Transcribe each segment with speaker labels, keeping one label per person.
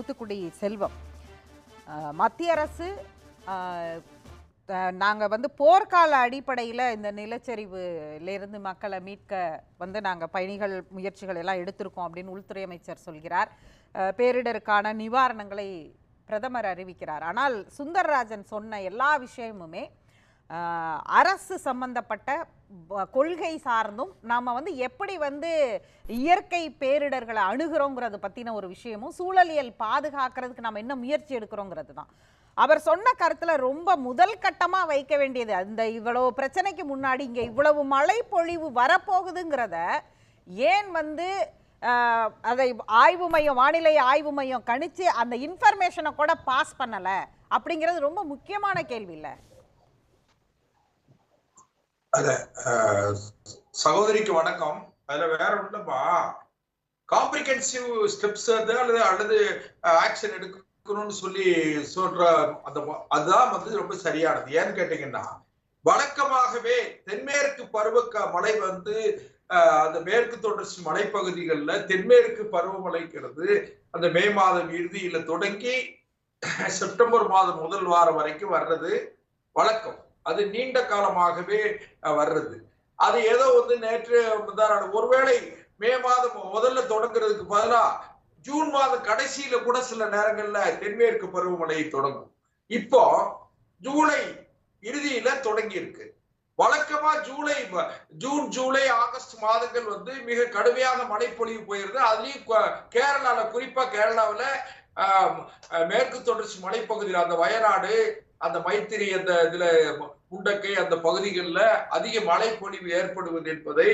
Speaker 1: தூத்துக்குடி செல்வம், மத்திய அரசு நாங்கள் போர்க்கால அடிப்படையில் இந்த நிலச்சரிவுலேருந்து மக்களை மீட்க நாங்கள் பணிகள் முயற்சிகள் எல்லாம் எடுத்திருக்கோம் அப்படின்னு உள்துறை அமைச்சர் சொல்கிறார். பேரிடருக்கான நிவாரணங்களை பிரதமர் அறிவிக்கிறார். ஆனால் சுந்தரராஜன் சொன்ன எல்லா விஷயமுமே அரசு சம்பந்தப்பட்ட கொள்கை சார்ந்தும் நாம் எப்படி இயற்கை பேரிடர்களை அணுகிறோங்கிறது பற்றின ஒரு விஷயமும் சூழலியல் பாதுகாக்கிறதுக்கு நாம் என்ன முயற்சி எடுக்கிறோங்கிறது தான். அவர் சொன்ன கருத்துல ரொம்ப முதல் கட்டமா வைக்க வேண்டியது அந்த இவ்வளவு பிரச்சனைக்கு முன்னாடி இங்க இவ்வளவு மழை பொழிவு வரப்போகுதுங்கிறத ஏன் அதை ஆய்வு மையம், வானிலை ஆய்வு மையம் கணிச்சு அந்த இன்ஃபர்மேஷனை கூட பாஸ் பண்ணல அப்படிங்கிறது ரொம்ப முக்கியமான கேள்வி இல்ல?
Speaker 2: சகோதரிக்கு வணக்கம். அதுல வேற ஒண்ணுமா காம்ப்ரிஹென்சிவ் ஸ்டெப்ஸ் அல்லது ஆக்ஷன் எடுக்கணும்னு சொல்லி சொல்ற அதுதான் ரொம்ப சரியானது. ஏன்னு கேட்டீங்கன்னா, வழக்கமாகவே தென்மேற்கு பருவ மழை அந்த மேற்கு தொடர்ச்சி மலைப்பகுதிகளில் தென்மேற்கு பருவமழைங்கிறது அந்த மே மாதம் இறுதியில தொடங்கி செப்டம்பர் மாதம் முதல் வாரம் வரைக்கும் வர்றது வழக்கம். அது நீண்ட காலமாகவே வர்றது. அது ஏதோ நேற்று ஒருவேளை மே மாதம் முதல்ல தொடங்குறதுக்கு பதிலா ஜூன் மாதம் கடைசியில கூட சில நேரங்கள்ல தென்மேற்கு பருவமழை தொடங்கும். இப்போ ஜூலை இறுதியில தொடங்கி இருக்கு. வழக்கமா ஜூன் ஜூலை ஆகஸ்ட் மாதங்கள் மிக கடுமையாக மழைப்பொழிவு போயிருது. அதுலயும் கேரளால, குறிப்பா கேரளாவில மேற்கு தொடர்ச்சி மலைப்பகுதியில் அந்த வயநாடு, அந்த மைத்திரி, அந்த இதுல முண்டக்கை, அந்த பகுதிகளில் அதிக மழைப்பொழிவு ஏற்படுவது என்பதை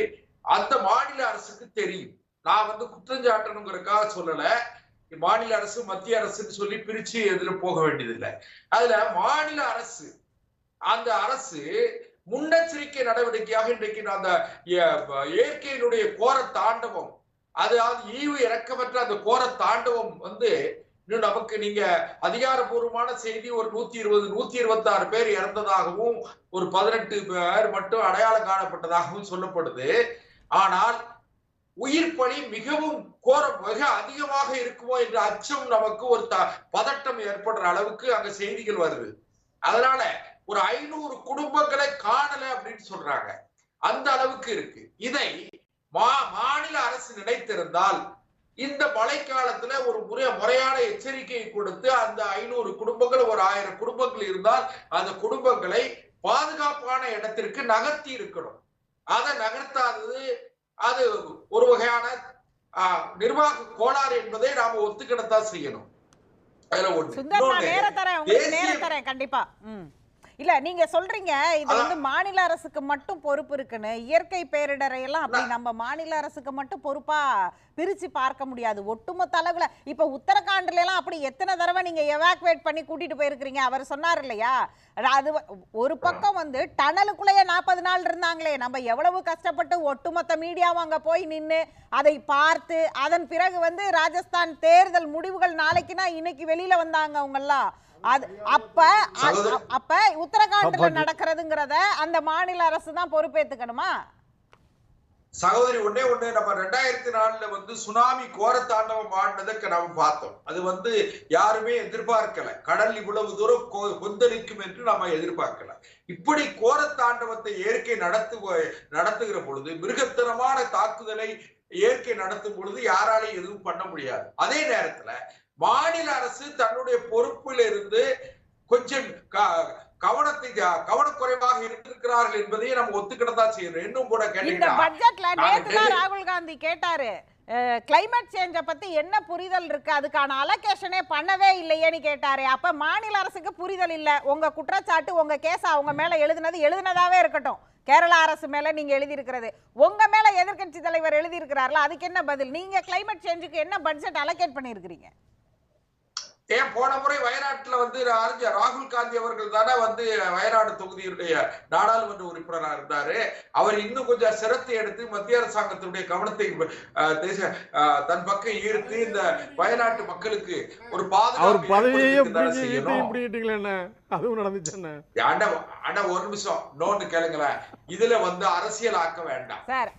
Speaker 2: அந்த மாநில அரசுக்கு தெரியும். நான் குற்றஞ்சாட்டணுங்கிறதுக்காக சொல்லல. மாநில அரசு மத்திய அரசுன்னு சொல்லி பிரிச்சு எதுல போக வேண்டியதில்லை. அதுல மாநில அரசு, அந்த அரசு முன்னெச்சரிக்கை நடவடிக்கையாக இன்றைக்கு அந்த இயற்கையினுடைய கோர தாண்டவம், அதாவது ஈவு இறக்கமற்ற அந்த கோர தாண்டவம் இன்னும் நமக்கு நீங்க அதிகாரப்பூர்வமான செய்தி ஒரு 126 பேர் இறந்ததாகவும் ஒரு 18 பேர் மட்டும் அடையாளம் காணப்பட்டதாகவும் சொல்லப்படுது. ஆனால் உயிர் பலி மிகவும் மிக அதிகமாக இருக்குமோ என்ற அச்சம், நமக்கு ஒரு பதட்டம் ஏற்படுற அளவுக்கு அங்க செய்திகள் வருது. அதனால ஒரு 500 குடும்பங்களை காணல அப்படின்னு சொல்றாங்க. அந்த அளவுக்கு இருக்கு. இதை மாநில அரசு நினைத்திருந்தால் இந்த மழைக்காலத்துல ஒரு முறையான எச்சரிக்கையை கொடுத்து அந்த 500 குடும்பங்கள், ஒரு 1000 குடும்பங்கள் இருந்தால் அந்த குடும்பங்களை பாதுகாப்பான இடத்திற்கு நகர்த்தி இருக்கணும். அதை நகர்த்தாதது அது ஒரு வகையான நிர்வாக கோளாறு என்பதை நாம ஒத்துக்கிடத்தான் செய்யணும். அதுல
Speaker 1: ஒண்ணு கண்டிப்பா இல்ல, நீங்க சொல்றீங்க இது மாநில அரசுக்கு மட்டும் பொறுப்பு இருக்குன்னு. இயற்கை பேரிடரை எல்லாம் அப்படி நம்ம மாநில அரசுக்கு மட்டும் பொறுப்பா பிரிச்சு பார்க்க முடியாது. ஒட்டுமொத்த அளவுல இப்ப உத்தரகாண்ட்ல எல்லாம் அப்படி எத்தனை தடவை நீங்க எவாக்குவேட் பண்ணி கூட்டிட்டு போயிருக்கிறீங்க? அவர் சொன்னார் இல்லையா, அது ஒரு பக்கம் டனலுக்குள்ளேயே 40 நாள் இருந்தாங்களே. நம்ம எவ்வளவு கஷ்டப்பட்டு ஒட்டுமொத்த மீடியாவும் அங்க போய் நின்று அதை பார்த்து அதன் பிறகு ராஜஸ்தான் தேர்தல் முடிவுகள் நாளைக்குன்னா இன்னைக்கு வெளியில வந்தாங்க அவங்க எல்லாம். அது அப்ப உத்தரகாண்ட்ல நடக்கிறதுங்கிறத அந்த மாநில அரசு தான் பொறுப்பேத்துக்கணுமா?
Speaker 2: சகோதரி, ஒண்ணு நம்ம 2004 சுனாமி கோர தாண்டவம் ஆடினதை நம்ம பார்த்தோம். அது யாருமே எதிர்பார்க்கல. கடல் இவ்வளவு தூரம் கொந்தளிக்கும் என்று நம்ம எதிர்பார்க்கல. இப்படி கோர தாண்டவத்தை இயற்கை நடத்துகிற பொழுது, மிருகத்தனமான தாக்குதலை இயற்கை நடத்தும் பொழுது யாராலையும் எதுவும் பண்ண முடியாது. அதே நேரத்துல மாநில அரசு தன்னுடைய பொறுப்பில் இருந்து கொஞ்சம் கவனக்குறைவாக இருந்திருக்கிறார்கள் என்பதையே நம்ம ஒத்துக்கிட்டதான் செய்யணும். இன்னும் கூட
Speaker 1: கேட்டீங்கன்னா, ராகுல் காந்தி கேட்டாரு, கிளைமேட் சேஞ்ச பத்தி என்ன புரிதல் இருக்கு, அதுக்கான அலோகேஷனே பண்ணவே இல்லையேன்னு கேட்டாரு. அப்ப மாநில அரசுக்கு புரிதல் இல்ல. உங்க குற்றச்சாட்டு, உங்க கேஸ் அவங்க மேல எழுதினதாவே இருக்கட்டும். கேரளா அரசு மேல நீங்க எழுதி இருக்கிறது, உங்க மேல எதிர்கட்சி தலைவர் எழுதி இருக்கிறார்கள். அதுக்கு என்ன பதில்? நீங்க கிளைமேட் சேஞ்சுக்கு என்ன பட்ஜெட் அலோகேட் பண்ணிருக்கீங்க?
Speaker 2: ஏன் போன முறை வயநாட்டுல வந்து அறிஞர் ராகுல் காந்தி அவர்கள் தானே வந்து வயநாடு தொகுதியுடைய நாடாளுமன்ற உறுப்பினராக இருந்தாரு. அவர் இன்னும் கொஞ்சம் சிரத்தை எடுத்து மத்திய அரசாங்கத்தினுடைய கவனத்தை தன் பக்கம் ஈர்த்து இந்த வயநாட்டு மக்களுக்கு ஒரு
Speaker 3: அதுவும் நடந்துச்சு.
Speaker 2: ஒரு நிமிஷம் நோன்னு கேளுங்களேன். இதுல வந்து அரசியல் ஆக்க வேண்டாம்
Speaker 1: சார்.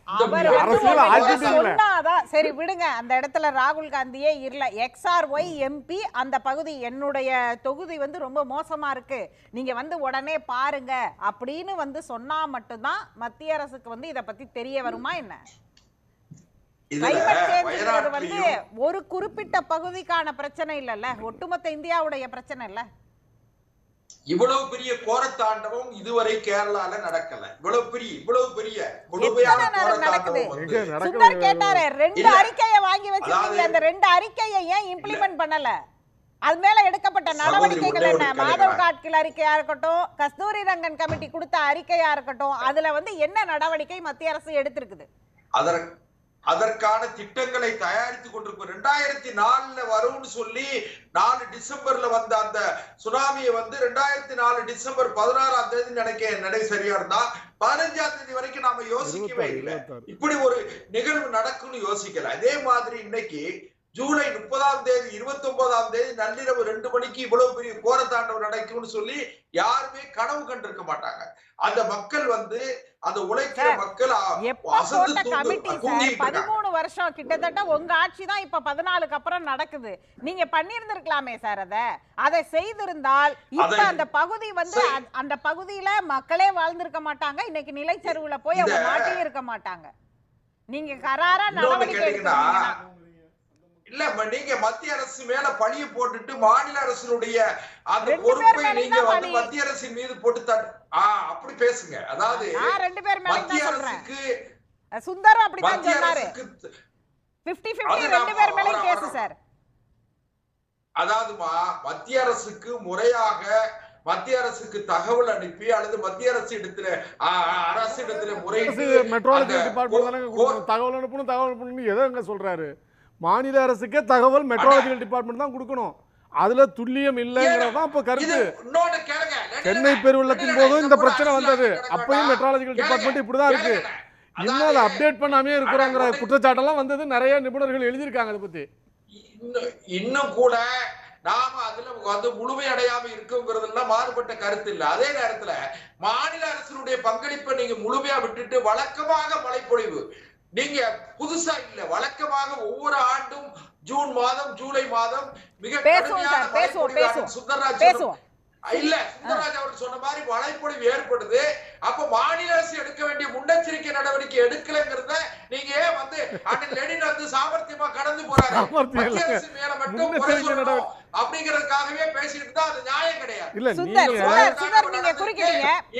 Speaker 1: சரி விடுங்க, அந்த இடத்துல ராகுல் காந்தியே இல்ல. XRY MP அந்த பகுதி என்னுடைய தொகுதி வந்து ரொம்ப மோசமா இருக்கு, நீங்க வந்து உடனே பாருங்க அப்படின்னு வந்து சொன்னா மட்டும்தான் மத்திய அரசுக்கு வந்து இத பத்தி தெரிய வருமா என்ன? வந்து ஒரு குறிப்பிட்ட பகுதிக்கான பிரச்சனை இல்லல்ல, ஒட்டுமொத்த இந்தியாவுடைய பிரச்சனை இல்ல.
Speaker 2: இவ்வளவு பெரிய கோரத்தாண்டவம் இதுவரை கேரளால நடக்கல. இவ்வளவு பெரிய
Speaker 1: சுந்தர் கேட்டாரு, 2 அறிக்கையை வாங்கி வச்சிருக்கீங்க, அந்த 2 அறிக்கையை ஏன் இம்ப்ளிமெண்ட் பண்ணல? அது மேல எடுக்கப்பட்ட நடவடிக்கைகள் என்ன? மாதவ் காட்கில் அறிக்கையா இருக்கட்டும், கஸ்தூரி ரங்கன் கமிட்டி கொடுத்த அறிக்கையா இருக்கட்டும், அதுல வந்து என்ன நடவடிக்கை மத்திய அரசு எடுத்திருக்குது?
Speaker 2: அதற்கான திட்டங்களை தயாரித்து கொண்டிருக்கும். 2004 வரும்னு சொல்லி 4 டிசம்பர்ல வந்த அந்த சுனாமியை வந்து 2004 டிசம்பர் 16ஆம் தேதி நடை சரியா இருந்தா 15ஆம் தேதி வரைக்கும் நாம யோசிக்கவே இல்லை. இப்படி ஒரு நிகழ்வு நடக்கும்னு யோசிக்கல. அதே மாதிரி இன்னைக்கு ஜூலை 30ஆம் தேதி 29ஆம் தேதி நள்ளிரவு 2 மணிக்கு இவ்வளவு பெரிய கோரத்தாண்டவம் நடக்கும்னு சொல்லி யாருமே கனவு கண்டிருக்க மாட்டாங்க. அந்த மக்கள் வந்து அந்த உழைக்கிற மக்கள்
Speaker 1: 13 வருஷம் கிட்டத்தட்ட உங்க ஆட்சி தான் இப்ப 14க்கு அப்புறம் நடக்குது. நீங்க பண்ணிருந்திருக்கலாமே சார். அதை செய்திருந்தால் இப்ப அந்த பகுதி வந்து அந்த பகுதியில மக்களே வாழ்ந்திருக்க மாட்டாங்க. இன்னைக்கு நிலைச்சரிவுல போய் அவங்க மாட்டே இருக்க மாட்டாங்க. நீங்க கராரா நடவடிக்கை எடுத்தீங்கன்னா
Speaker 2: இல்ல, நீங்க மத்திய அரசு மேல பழிய போட்டுட்டு மாநில அரசினுடைய அந்த பொறுப்பை நீங்க வந்து மத்திய அரசின் மீது போட்டு அப்படி பேசுங்க. அதாவது மத்திய அரசுக்கு
Speaker 1: சுந்தரம் அப்படிதான் சொன்னாரு. 50-50 2 பேர் மேலயும் கேஸ் சார்.
Speaker 2: அதாவதுமா மத்திய அரசுக்கு முறையாக மத்திய அரசுக்கு தகவல் அனுப்பி அல்லது மத்திய அரசு இடத்துல முறையிட்டு
Speaker 3: மெட்ரோலஜி டிபார்ட்மெண்ட் தகவல் அனுப்பணும் எதை சொல்றாரு? மாநில அரசுக்கே தகவல் மெட்ரோலஜிக்கல் டிபார்ட்மெண்ட் தான் கொடுக்கணும். அதுல துல்லியம் இல்லைங்கிறதான் இப்ப கருத்து. சென்னை பெருவெள்ளத்தின் போதும் இந்த பிரச்சனை வந்தது, அப்பயும் மெட்ரோலஜிக்கல் டிபார்ட்மெண்ட் இப்படிதான் இருக்கு. இன்னும் அதை அப்டேட் பண்ணாமே இருக்கிறாங்கிற குற்றச்சாட்டெல்லாம் வந்தது. நிறைய நிபுணர்கள் எழுதியிருக்காங்க அதை பத்தி.
Speaker 2: இன்னும் கூட நாம அதுல வந்து முழுமையடையாம இருக்குங்கிறதுலாம் மாறுபட்ட கருத்து இல்ல. அதே நேரத்துல மாநில அரசினுடைய பங்களிப்பை நீங்க முழுமையா விட்டுட்டு வழக்கமாக மழைப்பொழிவு நீங்க புதுசா இல்ல, வழக்கமாக ஒவ்வொரு ஆண்டும் ஜூன் மாதம் ஜூலை மாதம் மிக கடுமையான சுந்தரராஜ் அவர் சொன்ன மாதிரி மழைப்பொழிவு ஏற்படுது. அப்ப மாநில அரசு எடுக்க வேண்டிய முன்னெச்சரிக்கை நடவடிக்கை எடுக்கலங்கிறத நீங்க வந்து லெனின் வந்து சாமர்த்தியமா கடந்து போறாரு. மத்திய அரசு மேல மட்டும் அப்படிங்கறதுக்காகவே பேசிட்டு தான் அது நியாயம் கிடையாது.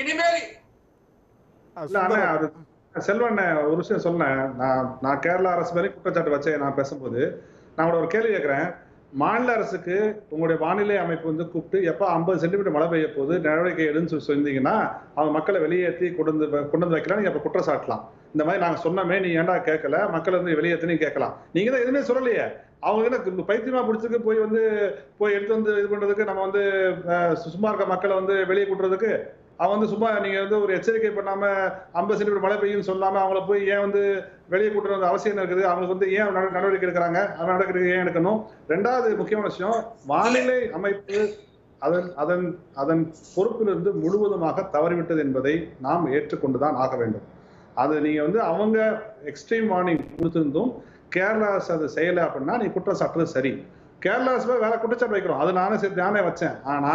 Speaker 2: இனிமேல்
Speaker 4: செல்வன் ஒரு விஷயம் சொன்னேன். நான் கேரளா அரசு மேலே குற்றச்சாட்டு வச்சேன். நான் பேசும்போது நான் ஒரு கேள்வி கேட்கிறேன். மாநில அரசுக்கு உங்களுடைய வானிலை அமைப்பு வந்து கூப்பிட்டு எப்போ 50 சென்டிமீட்டர் மழை பெய்ய போது நடவடிக்கை எடுன்னு சொல்லியிருந்தீங்கன்னா அவங்க மக்களை வெளியேற்றி கொண்டு வந்து வைக்கலாம், நீங்க அப்ப குற்றச்சாட்டலாம். இந்த மாதிரி நாங்க சொன்னமே நீ ஏன்டா கேட்கல, மக்களை வந்து வெளியேற்றி கேட்கலாம். நீங்க தான் எதுவுமே சொல்லலையே. அவங்க என்ன பைத்தியமா பிடிச்சிருக்கு போய் எடுத்து வந்து இது பண்றதுக்கு, நம்ம வந்து சும்மா இருக்க மக்களை வந்து வெளியே கூட்டுறதுக்கு அவன் வந்து சும்மா நீங்க வந்து ஒரு எச்சரிக்கை பண்ணாம 50 சென்டிமீட்டர் மழை பெய்யும் சொல்லாம அவங்கள போய் ஏன் வந்து வெளியே கூட்டுறது அவசியம் இருக்குது? அவங்களுக்கு வந்து ஏன் நடவடிக்கை எடுக்கிறாங்க? அவன் நடவடிக்கை ஏன் எடுக்கணும்? 2வது முக்கியமான விஷயம், வானிலை அமைப்பு அதன் பொறுப்பிலிருந்து முழுவதுமாக தவறிவிட்டது என்பதை நாம் ஏற்றுக்கொண்டுதான் ஆக வேண்டும். அது நீங்க வந்து அவங்க எக்ஸ்ட்ரீம் வார்னிங் கொடுத்திருந்தும் கேரளா அரசு அது செய்யலை அப்படின்னா நீ குற்றம் சாட்டுறது சரி. கேரளா அரசு வேற குற்றச்சாட்டு வைக்கிறோம், அது நானே வச்சேன். ஆனா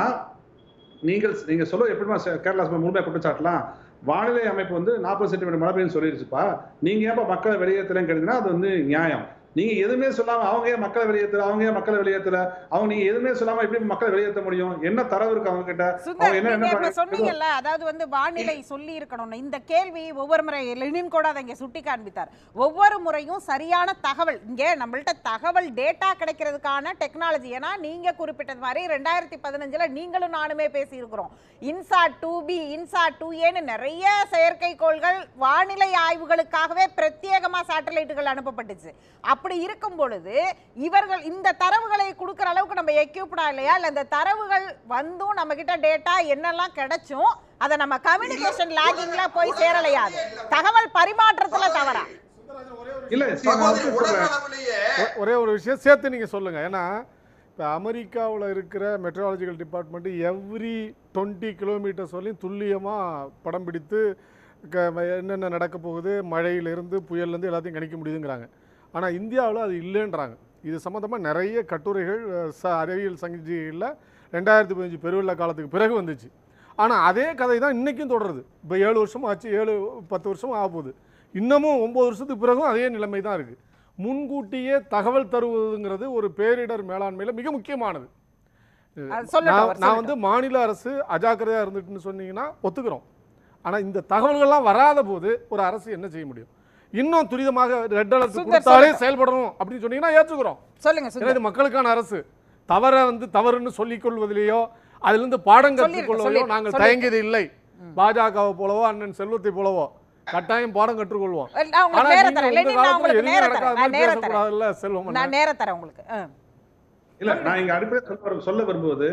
Speaker 4: நீங்க சொல்ல எப்படிமா கேரளா முழுமையா குற்றச்சாட்டலாம்? வானிலை அமைப்பு வந்து 40 சென்டிமீட்டர் மழை பெய்யும் சொல்லிருச்சுப்பா, நீங்க ஏன் மக்களை வெளியேற்றலன்னு கேட்டீங்கன்னா அது வந்து நியாயம். நீங்க எதுவுமே சொல்லாம அவங்க ஏன் மக்களை வெளியேற்றல, அவங்க நீங்க எதுவுமே சொல்லாம எப்படி மக்களை வெளியேற்ற முடியும்? என்ன தரவு இருக்கு அவங்க கிட்ட? அவங்க என்ன
Speaker 1: சொன்னீங்கல்ல, அதாவது வந்து வானிலை சொல்லி இருக்கணும். இந்த கேள்வி ஒவ்வொரு முறை லெனின் கூட அதை இங்க சுட்டி காண்பித்தார். ஒவ்வொரு முறையும் சரியான தகவல், இங்க நம்மள்ட்ட தகவல் டேட்டா கிடைக்கிறதுக்கான டெக்னாலஜி. ஏன்னா நீங்க குறிப்பிட்டது மாதிரி 2015 நீங்களும் நானுமே பேசி இருக்கிறோம். இன்சாட் 2B இன்சாட் 2Aன்னு நிறைய செயற்கைக்கோள்கள் வானிலை ஆய்வுகளுக்காகவே பிரத்யேகமா சேட்டலைட்டுகள் அனுப்பப்பட்டுச்சு. அப்படி இருக்கும் பொழுது இவர்கள் இந்த தரவுகளை கொடுக்கிற அளவுக்கு நம்ம நம்ம எக்யூப்டா இல்லையா? இல்ல இந்த தரவுகள் வந்தும் நம்ம கிட்ட டேட்டா என்னெல்லாம் கிடைச்சும் அதை நம்ம கம்யூனிகேஷன் லாகிங்ல போய் சேரலையா? அது தகவல் பரிமாற்றத்துல தவறா?
Speaker 4: இல்ல
Speaker 3: ஒரே ஒரு விஷயம் சேர்த்து நீங்க சொல்லுங்க. ஏன்னா இப்போ அமெரிக்காவில் இருக்கிற மெட்ரோலாஜிக்கல் டிபார்ட்மெண்ட் எவ்ரி 20 கிலோமீட்டர்ஸ் வரையும் துல்லியமாக படம் பிடித்து என்னென்ன நடக்க போகுது, மழையிலேருந்து புயல்லேருந்து எல்லாத்தையும் கணிக்க முடியுதுங்கிறாங்க. ஆனால் இந்தியாவில் அது இல்லைன்றாங்க. இது சம்மந்தமாக நிறைய கட்டுரைகள் அறிவியல் சஞ்சிகைகளில் 2015 பெருவெள்ள காலத்துக்கு பிறகு வந்துச்சு. ஆனால் அதே கதை தான் இன்றைக்கும் தொடருது. இப்போ 7 வருஷமும் ஆச்சு, 7-10 வருஷமும் ஆக போகுது. இன்னமும் 9 வருஷத்துக்கு பிறகும் அதே நிலைமை தான் இருக்குது. முன்கூட்டியே தகவல் தருவதுங்கிறது ஒரு பேரிடர் மேலாண்மையில் மிக முக்கியமானது. நான் வந்து மாநில அரசு அஜாக்கிரதையாக இருந்துட்டுன்னு சொன்னீங்கன்னா ஒத்துக்கிறோம். ஆனால் இந்த தகவல்கள்லாம் வராத போது ஒரு அரசு என்ன செய்ய முடியும்? இன்னும் துரிதமாக ரெட் அலர்ட் கொடுத்தாலே செயல்படணும் அப்படின்னு சொன்னீங்கன்னா ஏற்றுக்கிறோம். சொல்லுங்க. இது மக்களுக்கான அரசு. தவறை வந்து தவறுன்னு சொல்லிக் கொள்வதிலேயோ அதிலிருந்து பாடம் கற்றுக்கொள்வதிலோ நாங்கள் தயங்கியது இல்லை. பாஜகவை போலவோ அண்ணன் செல்வத்தை போலவோ கட்டாயம் பாடம் கற்றுக்கொள்வோம்.
Speaker 4: இல்ல நான் இங்க அடிப்படையில் சொல்ல விரும்புவது,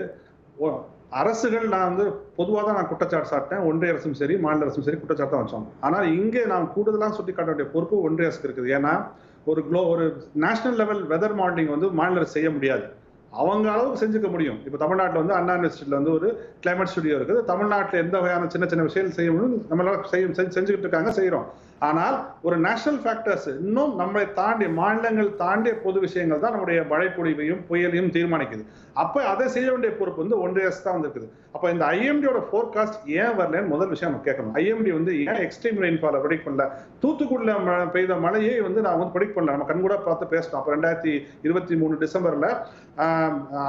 Speaker 4: அரசுகள் நான் வந்து பொதுவாக தான் நான் குற்றச்சாட்டு சாட்டேன். ஒன்றிய அரசும் சரி மாநில அரசும் சரி குற்றச்சாட்டு தான் வச்சோம். ஆனால் இங்கே நான் கூடுதலாக சுட்டி காட்ட வேண்டிய பொறுப்பு ஒன்றிய அரசுக்கு இருக்குது. ஏன்னா ஒரு நேஷனல் லெவல் வெதர் மாடலிங் வந்து மாநில அரசு செய்ய முடியாது. அவங்க அளவுக்கு செஞ்சுக்க முடியும். இப்போ தமிழ்நாட்டில் வந்து அண்ணா யூனிவர்சிட்டியில் வந்து ஒரு கிளைமேட் ஸ்டுடியோ இருக்குது. தமிழ்நாட்டில் எந்த வகையான சின்ன சின்ன விஷயங்கள் செய்ய முடியும் நம்மளால செஞ்சுக்கிட்டு இருக்காங்க, செய்கிறோம். ஆனால் ஒரு நேஷனல் ஃபேக்டர்ஸ் இன்னும் நம்மளை தாண்டி மாநிலங்கள் தாண்டிய பொது விஷயங்கள் தான் நம்முடைய மழைப்பொழிவையும் புயலையும் தீர்மானிக்குது. அப்போ அதை செய்ய வேண்டிய பொறுப்பு வந்து ஒன்றிய அரசு தான் வந்துருக்குது. அப்போ இந்த ஐஎம்டியோட ஃபோர்காஸ்ட் ஏன் வரலன்னு முதல் விஷயம் நம்ம கேட்கணும். ஐஎம்டி வந்து ஏன் எக்ஸ்ட்ரீம் ரெயின்ஃபாலை ப்ரெடிக்ட் பண்ணல? தூத்துக்குடியில் பெய்த மழையை வந்து நான் வந்து ப்ரெடிக்ட் பண்ணல. நம்ம கண்கூட பார்த்து பேசணும். அப்போ 2023 டிசம்பரில்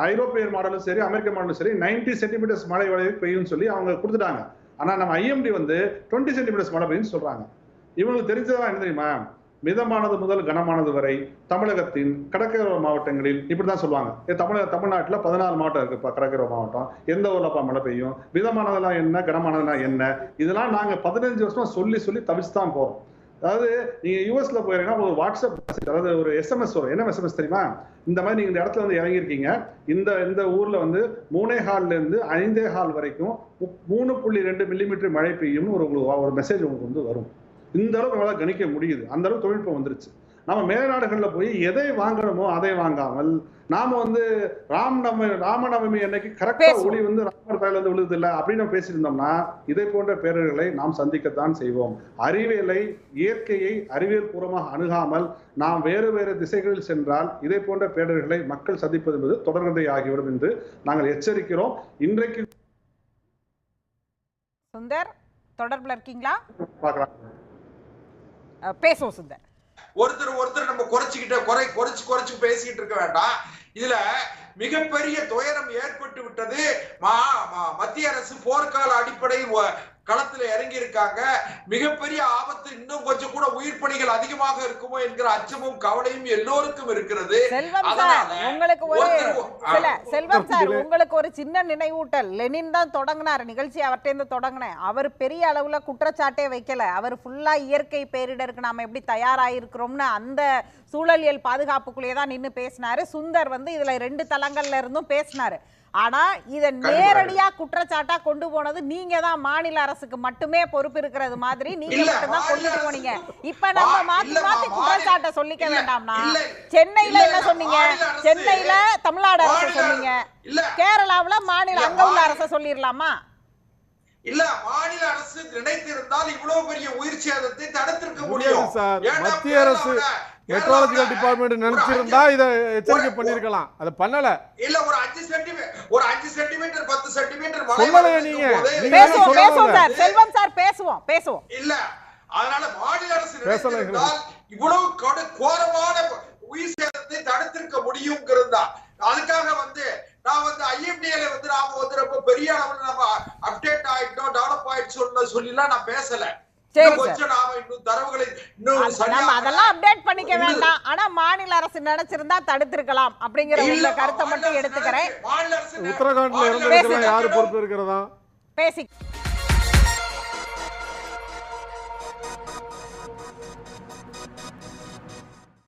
Speaker 4: ஐரோப்பிய மாடலும் சரி அமெரிக்க மாடலும் சரி 90 சென்டிமீட்டர்ஸ் மழை பெய்யும் சொல்லி அவங்க கொடுத்துட்டாங்க. ஆனால் நம்ம ஐஎம்டி வந்து 20 சென்டிமீட்டர்ஸ் மழை பெய்யும் சொல்றாங்க. இவங்களுக்கு தெரிஞ்சதா என்ன தெரியுமா? மிதமானது முதல் கனமானது வரை தமிழகத்தின் கடற்கரை மாவட்டங்களில் இப்படிதான் சொல்லுவாங்க. தமிழ்நாட்டில் 14 மாவட்டம் இருக்குப்பா கடற்கரை மாவட்டம். எந்த ஊர்லப்பா மழை பெய்யும்? மிதமானதெல்லாம் என்ன, கனமானதுனா என்ன? இதெல்லாம் நாங்க 15 வருஷமா சொல்லி தவிச்சு தான் போறோம். அதாவது நீங்க யூஎஸ்ல போயிருங்கன்னா ஒரு வாட்ஸ்அப் மெசேஜ், அதாவது ஒரு எஸ்எம்எஸ் வரும். என்ன எஸ்எம்எஸ் தெரியுமா? இந்த மாதிரி நீங்க இந்த இடத்துல வந்து இறங்கியிருக்கீங்க, இந்த ஊர்ல வந்து 3.25 இருந்து 5.25 வரைக்கும் 3.2 மில்லிமீட்டர் மழை பெய்யும்னு ஒரு மெசேஜ் உங்களுக்கு வந்து வரும். இந்த அளவுக்கு நம்மளால கணிக்க முடியுது. அந்த அளவுக்கு தொழில்நுட்பம் வந்துருச்சு. நம்ம மேல்நாடுகள்ல போய் எதை வாங்கணுமோ அதை வாங்காமல் நாம வந்து ராமநவமி அன்னைக்கு கரெக்டா ஒளி வந்து ராமர் தலையில வந்து விழுது இல்லை அப்படின்னு பேசியிருந்தோம்னா இதை போன்ற பேரர்களை நாம் சந்திக்கத்தான் செய்வோம். அறிவியலை, இயற்கையை அறிவியல் பூர்வமாக அணுகாமல் நாம் வேறு திசைகளில் சென்றால் இதை போன்ற பேரர்களை மக்கள் சந்திப்பது என்பது தொடர்கதை ஆகிவிடும் என்று நாங்கள் எச்சரிக்கிறோம். இன்றைக்கு
Speaker 1: சுந்தர் தொடர்புல இருக்கீங்களா?
Speaker 4: பார்க்கலாம்,
Speaker 1: பேசுவோம் சுந்தர்.
Speaker 2: ஒருத்தர் நம்ம குறைச்சு பேசிக்கிட்டு இருக்க வேண்டாம். இதுல மிகப்பெரிய துயரம் ஏற்பட்டு விட்டது. மத்திய அரசு போர்க்கால அடிப்படையில் களத்துல இறங்கி இருக்காங்க. மிகப்பெரிய ஆபத்து, இன்னும் கொஞ்சம் கூட உயிர் பணிகள் அதிகமாக இருக்குமோ என்கிற அச்சமும் கவலையும் எல்லோருக்கும் இருக்கிறது.
Speaker 1: உங்களுக்கு ஒரு சின்ன நினைவூட்டல். லெனின் தான் தொடங்கினார் நிகழ்ச்சி, அவர்கிட்ட தொடங்கினேன். அவர் பெரிய அளவுல குற்றச்சாட்டே வைக்கல. அவர் ஃபுல்லா இயற்கை பேரிடருக்கு நாம எப்படி தயாராயிருக்கிறோம்னு அந்த சூழலியல் பாதுகாப்புக்குள்ளேயே தான் நின்று பேசினாரு. சுந்தர் வந்து இதுல 2 தளங்கள்ல இருந்தும் பேசினாரு. ஆனா இத நேரடியா குற்றச்சாட்டா கொண்டு போனது நீங்க தான். மாநில அரசுக்கு மட்டுமே பொறுப்பு இருக்கிறது மாதிரி நீங்க மட்டும் தான் கொண்டுட்டு போனீங்க. இப்ப நம்ம மாத்தி குற்றச்சாட்டை சொல்லிக்க வேண்டாம்னா, சென்னையில என்ன சொன்னீங்க? சென்னையில தமிழ்நாடு அரசு சொன்னீங்க, கேரளாவுல மாநில அங்க உள்ள அரசு சொல்லிடலாமா?
Speaker 2: இல்ல, மாநில அரசு நினைத்திருந்தால் இவ்வளவு பெரிய உயிர் சேதத்தை தடுத்திருக்க முடியும்
Speaker 3: சார். மத்திய அரசு மெட்ரோலாஜிக்கல் டிபார்ட்மெண்ட் நினைச்சிருந்தா இத எச்சரிக்கை பண்ணிருக்கலாம். அத பண்ணல.
Speaker 2: இல்ல, ஒரு 5 சென்டிமீட்டர் 10 சென்டிமீட்டர்
Speaker 3: மழை நீங்க
Speaker 1: பேசுவோம் சார். செல்வம் சார் பேசுவோம்.
Speaker 2: இல்ல, அதனால மாநில அரசு நினைத்திருந்தால் இவ்வளவு கோரமான உயிர் சேதத்தை தடுத்திருக்க முடியும்ங்கிறது தான். அதுக்காக வந்து நான் வந்து ஐஎம்டிஏல வந்து நாம வந்து ரொம்ப பெரிய அளவுல நம்ம அப்டேட் ஆயிட்டோம், டெவலப் ஆயிடுச்சு சொல்லிலாம் நான் பேசல.
Speaker 1: அதெல்லாம் அப்டேட் பண்ணிக்க வேண்டாம். ஆனா மாநில அரசு நினைச்சிருந்தா தடுத்திருக்கலாம் அப்படிங்கிற கருத்தை மட்டும் எடுத்துக்கிறேன்.
Speaker 3: உத்தரகாண்ட்ல இருந்து யாரு பொறுப்பு இருக்கிறதா
Speaker 1: பேசி